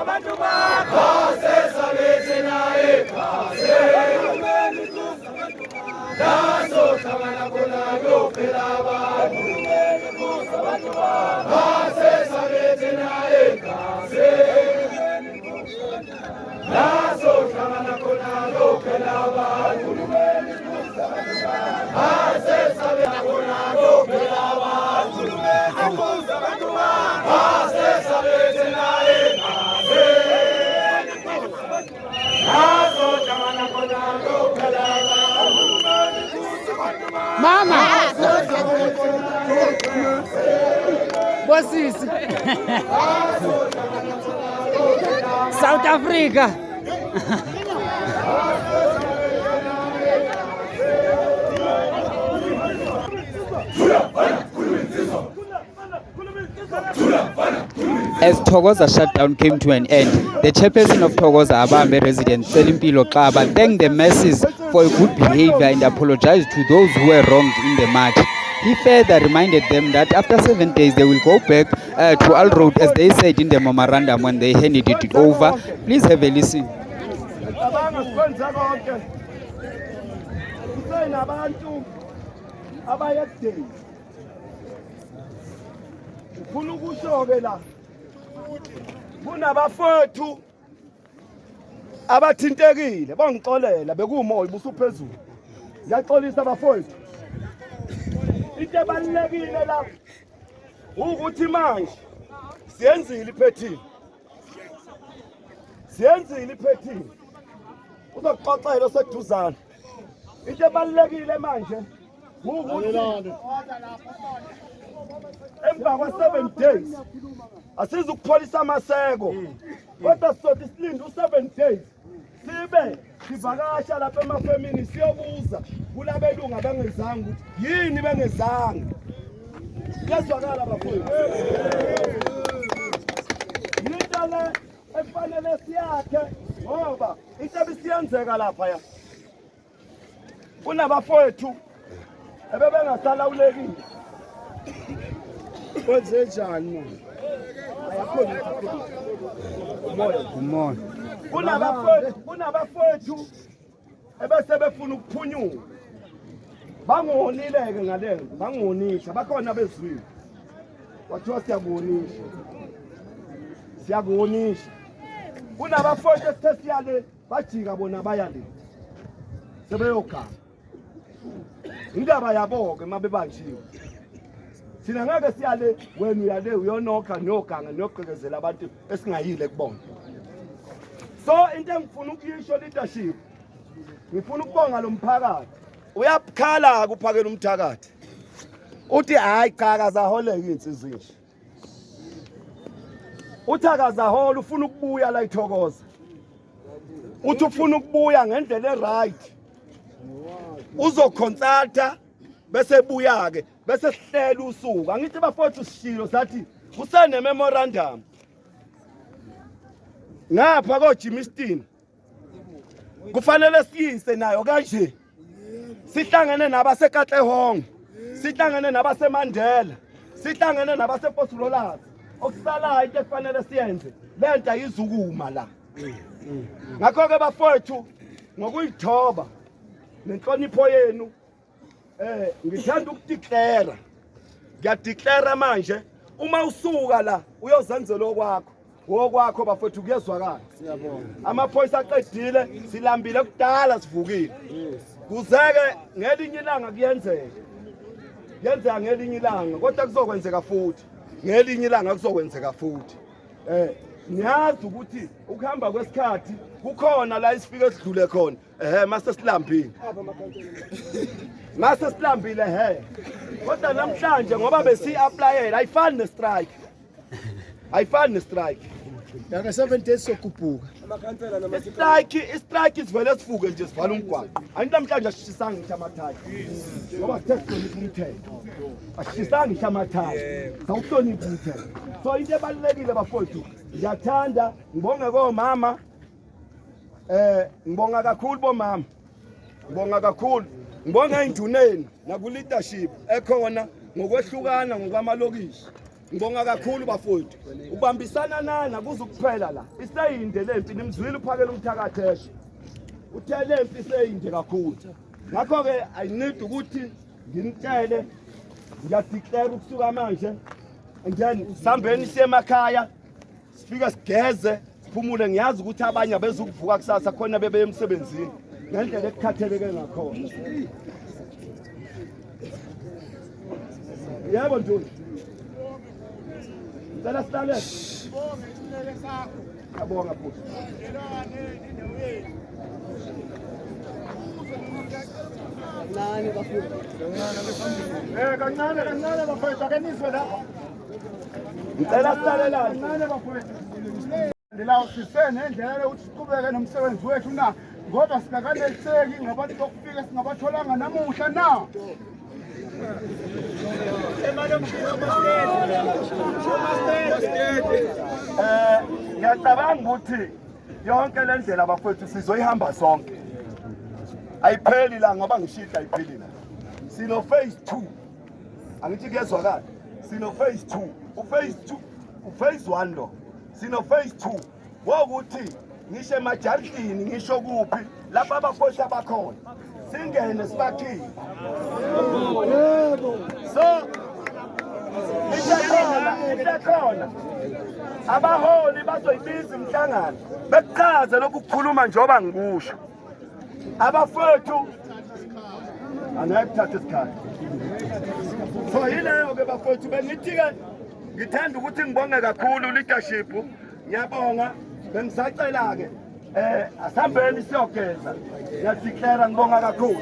abantu bakho sesabethi naye naso hlangana khona kuyophela abantu sesabethi naye naso hlangana khona kuyophela abantu sesabethi khona kuyophela abantu sesabethi naye Mama! Bosisi! South Africa! As Thokoza shutdown came to an end, the chairperson of Thokoza Abambe resident Selimpilo Xaba thanked the masses for a good behavior and apologized to those who were wronged in the march. He further reminded them that after 7 days they will go back to Al Road as they said in the memorandum when they handed it over. Please have a listen. Kunabafowethu abathintekile bangixolela bekumoya busuphezulu ngiyaxolisa abafowethu into ebalekile la ukuthi manje siyenzile iphethini uzoxoxela oseduzana into ebalekile manje ukuthi emva kwa 7 days asizukupholisa amaseko kodwa sizothi silinde u7 days sibe sivakasha lapha emafemini siyobuza kulabelungu abangezanga ukuthi yini bengezanga kuyazwakala bafowethu into le efanele siyakhe ngoba into ebisiyenzeka lapha ya kunabafowethu ebebengasalawulekile kwenze njani Umoya. Kunabafowethu ebese befuna ukuphunyuka bangonileke ngalento bangonisha bakhona bezwini wathiwa siyakuhonisha kunabafowethu esithe siyale bajika bona bayale sebeyogana indaba yabo-ke uma bebanjiwe thina ngeke siyale wena uyale uyonokha niyoganga niyoqekezela abantu esingayile kubona. So into engifuna ukuyisho leadership ngifuna ukubonga lo mphakathi uyakhala kuphakela umthakathi uthi hayi cha akazaholeke insizwe nje uthi akazahola ufuna ukubuya la iThokoza uthi ufuna ukubuya ngendlela eright uzoconsulta bese buya ke bese sihlela usuku angithi bafowethu sishilo sathi kusene memorandum ngapha ko Jimistin kufanele siyise nayo kanje sihlangene nabasekatlehong sihlangene nabaseMandela sihlangene nabasePostololazi okusalayo into efanele siyenze lento ayizukuma la ngakho ke bafowethu ngokuyithoba nenhlonipho yenu ngithanda ukudeclare ngiyadeclare manje uma usuka la uyozenzela okwakho bafowethu kuyezwakala siyabona amaphoyisa aqedile silambile kudala sivukile kuzeke ngelinye ilanga kuyenzeka ngelinye ilanga kodwa kuzokwenzeka futhi ngelinye ilanga kuzokwenzeka futhi niyazi ukuthi ukuhamba kwesikhathi kukhona la isifike sidlule khona mase silambile kodwa namhlanje ngoba besi-applyela ayifani ne-strike Yaka 7 days sokuphuphuka istrike sivele sivuke nje sivala umgwaqo angithi namhlanje asishisanga ngisho amathayi ngoba sithe sihlonipha umthetho asishisanga ngisho amathayi sawuhlonipha umthetho so into ebalulekile bafowethu ngiyathanda ngibonge komama ngibonga kakhulu bomama ngibonga kakhulu ngibonga induneni naku leadership ekhona ngokwehlukana ngokwamalokishi ngibonga kakhulu bafowethu ubambisana nana kuze ukuphela la iseyinde lempi nimzwile uphakela umthakatheshe uthe lempi iseyinde kakhulu ngakho ke I need ukuthi nginitshele ngiyadeclare ukusuka manje and then sambeni siye emakhaya sifika sigeze siphumule ngiyazi ukuthi abanye abezukuvuka kusasa khona bebe emsebenzini ngendlela ekukhatheleke ngakhona yebo Ntuli Cela sihlale Ngiyabonga futhi kancane bafowethu akenizwe lapha ngicela silalelane kancane bafowethu ndilawo sisene endlela ukuthi siqhubeke nomsebenzi wethu na ngoba singakaneliseki ngabantu bokufika singabatholanga namuhla na ngiyacabanga ukuthi yonke le ndlela bafowethu sizoyihamba sonke ayipheli la ngoba ngishida ayipheli la sino phase 2 angithi kuyezwakala sino phase 2 uphase 2 uphase 1 lo sino phase 2 wokuthi ngisho emajarhini ngisho kuphi lapha abafowethu abakhona singene sibakhiphe so ikhona abaholi bazoyibiza imhlangano bekuchaze lokukhuluma njengoba ngikusho abafowethu anayekuthatha isikhathi so yileyo ke bafowethu bengithi-ke ngithanda ukuthi ngibonge kakhulu leadership ngiyabonga bengisacela-ke asihambeni siyogeza ngiyadeclare ngibonga kakhulu